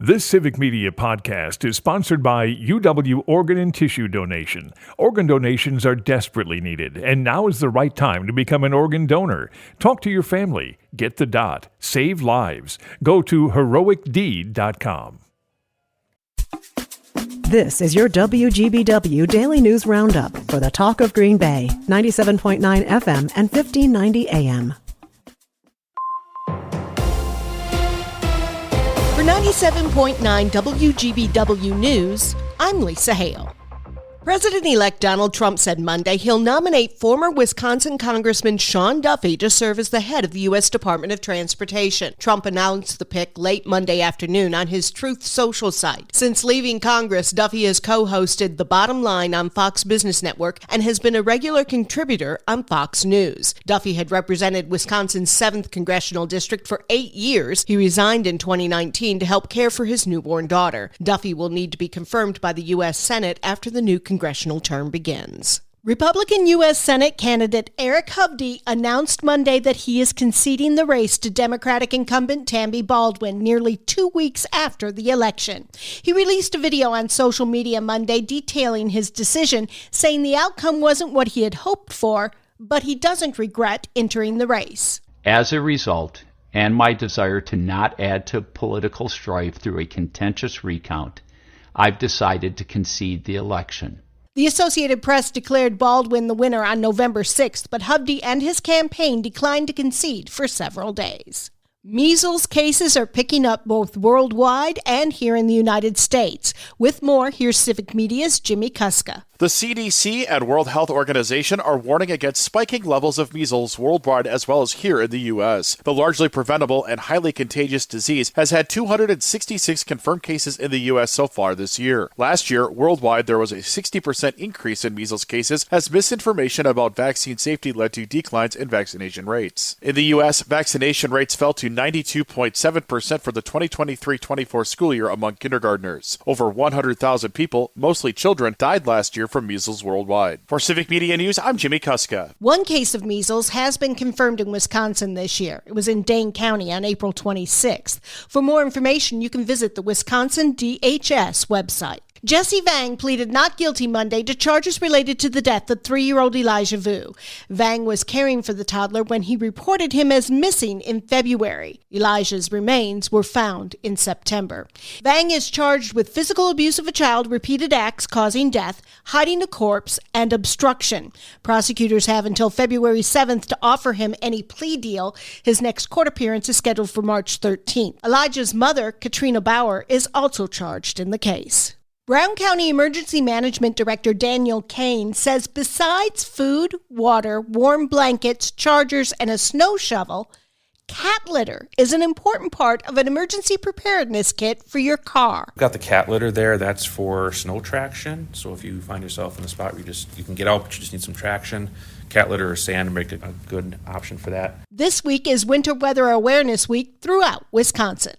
This Civic Media podcast is sponsored by UW Organ and Tissue Donation. Organ donations are desperately needed, and now is the right time to become an organ donor. Talk to your family. Get the dot. Save lives. Go to heroicdeed.com. This is your WGBW Daily News Roundup for the Talk of Green Bay, 97.9 FM and 1590 AM. For 97.9 WGBW News, I'm Lisa Hale. President-elect Donald Trump said Monday he'll nominate former Wisconsin Congressman Sean Duffy to serve as the head of the U.S. Department of Transportation. Trump announced the pick late Monday afternoon on his Truth Social site. Since leaving Congress, Duffy has co-hosted The Bottom Line on Fox Business Network and has been a regular contributor on Fox News. Duffy had represented Wisconsin's 7th Congressional District for 8 years. He resigned in 2019 to help care for his newborn daughter. Duffy will need to be confirmed by the U.S. Senate after the new congressional term begins. Republican U.S. Senate candidate Eric Hovde announced Monday that he is conceding the race to Democratic incumbent Tammy Baldwin nearly 2 weeks after the election. He released a video on social media Monday detailing his decision, saying the outcome wasn't what he had hoped for, but he doesn't regret entering the race. As a result, and my desire to not add to political strife through a contentious recount, I've decided to concede the election. The Associated Press declared Baldwin the winner on November 6th, but Hovde and his campaign declined to concede for several days. Measles cases are picking up both worldwide and here in the United States. With more, here's Civic Media's Jimmy Kuska. The CDC and World Health Organization are warning against spiking levels of measles worldwide as well as here in the U.S. The largely preventable and highly contagious disease has had 266 confirmed cases in the U.S. so far this year. Last year, worldwide, there was a 60% increase in measles cases as misinformation about vaccine safety led to declines in vaccination rates. In the U.S., vaccination rates fell to 92.7% for the 2023-24 school year among kindergartners. Over 100,000 people, mostly children, died last year from measles worldwide. For Civic Media News, I'm Jimmy Kuska. One case of measles has been confirmed in Wisconsin this year. It was in Dane County on April 26th. For more information, you can visit the Wisconsin DHS website. Jesse Vang pleaded not guilty Monday to charges related to the death of 3-year-old Elijah Vu. Vang was caring for the toddler when he reported him as missing in February. Elijah's remains were found in September. Vang is charged with physical abuse of a child, repeated acts causing death, hiding a corpse, and obstruction. Prosecutors have until February 7th to offer him any plea deal. His next court appearance is scheduled for March 13th. Elijah's mother, Katrina Bauer, is also charged in the case. Brown County Emergency Management Director Daniel Kane says besides food, water, warm blankets, chargers, and a snow shovel, cat litter is an important part of an emergency preparedness kit for your car. We've got the cat litter there. That's for snow traction. So if you find yourself in a spot where you can get out, but you just need some traction, cat litter or sand make a good option for that. This week is Winter Weather Awareness Week throughout Wisconsin.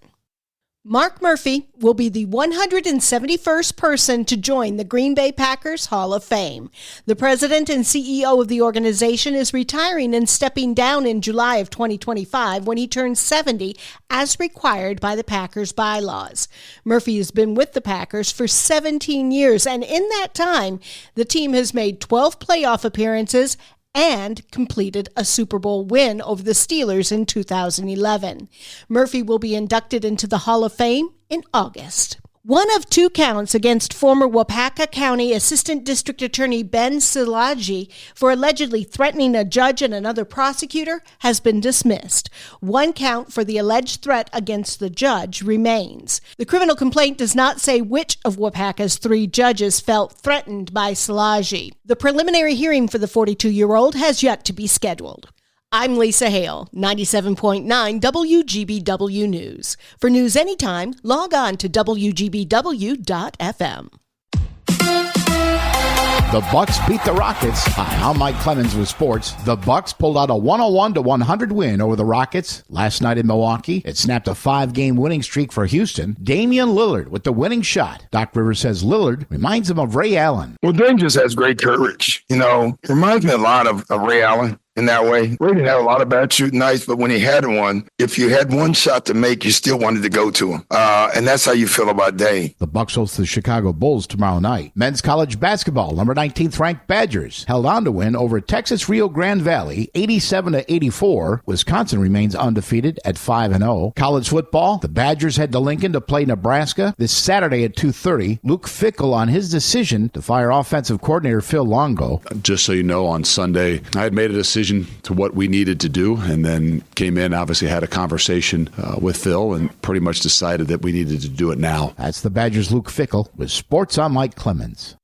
Mark Murphy will be the 171st person to join the Green Bay Packers Hall of Fame. The president and CEO of the organization is retiring and stepping down in July of 2025 when he turns 70, as required by the Packers bylaws. Murphy has been with the Packers for 17 years, and in that time, the team has made 12 playoff appearances and completed a Super Bowl win over the Steelers in 2011. Murphy will be inducted into the Hall of Fame in August. One of 2 counts against former Wapaka County Assistant District Attorney Ben Szilagyi for allegedly threatening a judge and another prosecutor has been dismissed. 1 count for the alleged threat against the judge remains. The criminal complaint does not say which of Wapaka's 3 judges felt threatened by Szilagyi. The preliminary hearing for the 42-year-old has yet to be scheduled. I'm Lisa Hale, 97.9 WGBW News. For news anytime, log on to WGBW.FM. The Bucks beat the Rockets. Hi, I'm Mike Clemens with sports. The Bucks pulled out a 101-100 win over the Rockets last night in Milwaukee. It snapped a 5-game winning streak for Houston. Damian Lillard with the winning shot. Doc Rivers says Lillard reminds him of Ray Allen. Well, Dame just has great courage. Reminds me a lot of Ray Allen. in that way. Ray didn't have a lot of bad shooting nights, but when he had one, if you had one shot to make, you still wanted to go to him. And that's how you feel about Day. The Bucks host the Chicago Bulls tomorrow night. Men's college basketball, number 19th ranked Badgers held on to win over Texas Rio Grande Valley, 87-84. Wisconsin remains undefeated at 5-0. College football, the Badgers head to Lincoln to play Nebraska this Saturday at 2:30. Luke Fickell on his decision to fire offensive coordinator Phil Longo. Just so you know, on Sunday, I had made a decision to what we needed to do, and then came in, obviously had a conversation with Phil, and pretty much decided that we needed to do it now. That's the Badgers' Luke Fickell with Sports on Mike Clemens.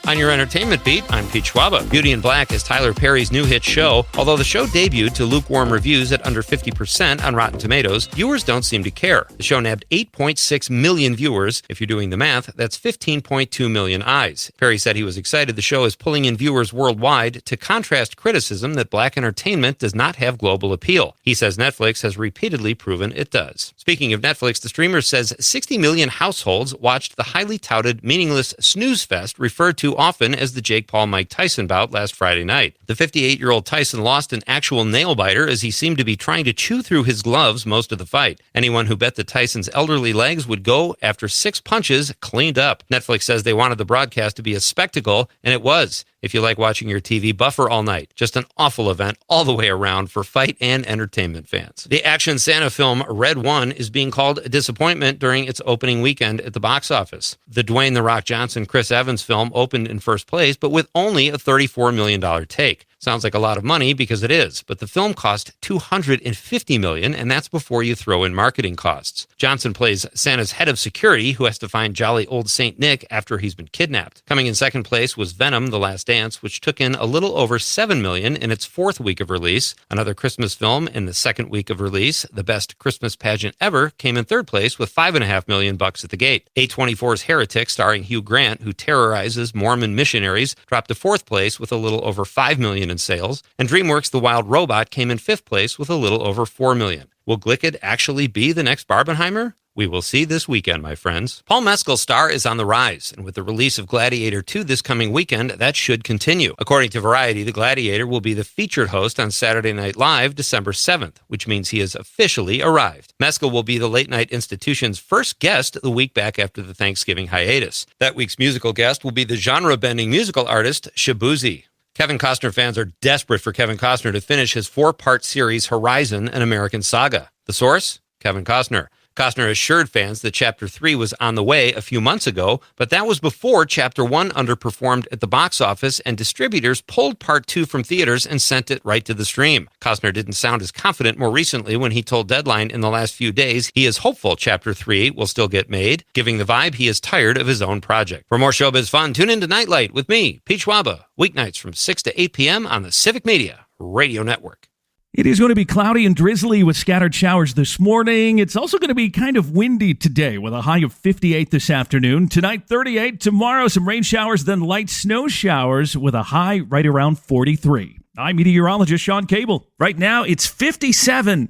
On your entertainment beat, I'm Pete Schwaba. Beauty in Black is Tyler Perry's new hit show. Although the show debuted to lukewarm reviews at under 50% on Rotten Tomatoes, viewers don't seem to care. The show nabbed 8.6 million viewers. If you're doing the math, that's 15.2 million eyes. Perry said he was excited the show is pulling in viewers worldwide to contrast criticism that black entertainment does not have global appeal. He says Netflix has repeatedly proven it does. Speaking of Netflix, the streamer says 60 million households watched the highly touted, meaningless snooze fest referred to often as the Jake Paul-Mike Tyson bout last Friday night. The 58-year-old Tyson lost an actual nail-biter as he seemed to be trying to chew through his gloves most of the fight. Anyone who bet that Tyson's elderly legs would go after 6 punches cleaned up. Netflix says they wanted the broadcast to be a spectacle, and it was. If you like watching your TV buffer all night, just an awful event all the way around for fight and entertainment fans. The action Santa film Red One is being called a disappointment during its opening weekend at the box office. The Dwayne "The Rock" Johnson Chris Evans film opened in first place, but with only a $34 million take. Sounds like a lot of money because it is, but the film cost $250 million, and that's before you throw in marketing costs. Johnson plays Santa's head of security who has to find jolly old Saint Nick after he's been kidnapped. Coming in second place was Venom: The Last Dance, which took in a little over $7 million in its 4th week of release. Another Christmas film in the 2nd week of release, The Best Christmas Pageant Ever, came in 3rd place with $5.5 million at the gate. A24's Heretic, starring Hugh Grant, who terrorizes Mormon missionaries, dropped to 4th place with a little over $5 million in sales, and DreamWorks' The Wild Robot came in 5th place with a little over $4 million. Will Glicked actually be the next Barbenheimer? We will see this weekend, my friends. Paul Mescal's star is on the rise, and with the release of Gladiator 2 this coming weekend, that should continue. According to Variety, the Gladiator will be the featured host on Saturday Night Live December 7th, which means he has officially arrived. Mescal will be the Late Night Institution's first guest the week back after the Thanksgiving hiatus. That week's musical guest will be the genre-bending musical artist Shabuzi. Kevin Costner fans are desperate for Kevin Costner to finish his 4-part series Horizon: An American Saga. The source? Kevin Costner. Costner assured fans that Chapter 3 was on the way a few months ago, but that was before Chapter 1 underperformed at the box office and distributors pulled Part 2 from theaters and sent it right to the stream. Costner didn't sound as confident more recently when he told Deadline in the last few days he is hopeful Chapter 3 will still get made, giving the vibe he is tired of his own project. For more showbiz fun, tune in to Nightlight with me, Pete Schwaba, weeknights from 6 to 8 p.m. on the Civic Media Radio Network. It is going to be cloudy and drizzly with scattered showers this morning. It's also going to be kind of windy today with a high of 58 this afternoon. Tonight, 38. Tomorrow, some rain showers, then light snow showers with a high right around 43. I'm meteorologist Sean Cable. Right now, it's 57.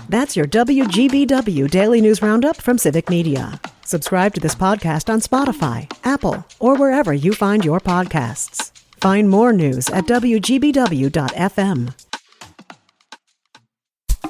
That's your WGBW Daily News Roundup from Civic Media. Subscribe to this podcast on Spotify, Apple, or wherever you find your podcasts. Find more news at WGBW.FM.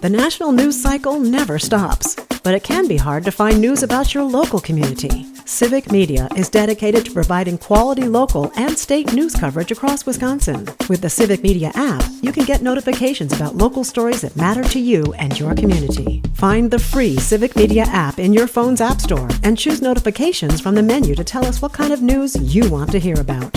The national news cycle never stops, but it can be hard to find news about your local community. Civic Media is dedicated to providing quality local and state news coverage across Wisconsin. With the Civic Media app, you can get notifications about local stories that matter to you and your community. Find the free Civic Media app in your phone's app store and choose notifications from the menu to tell us what kind of news you want to hear about.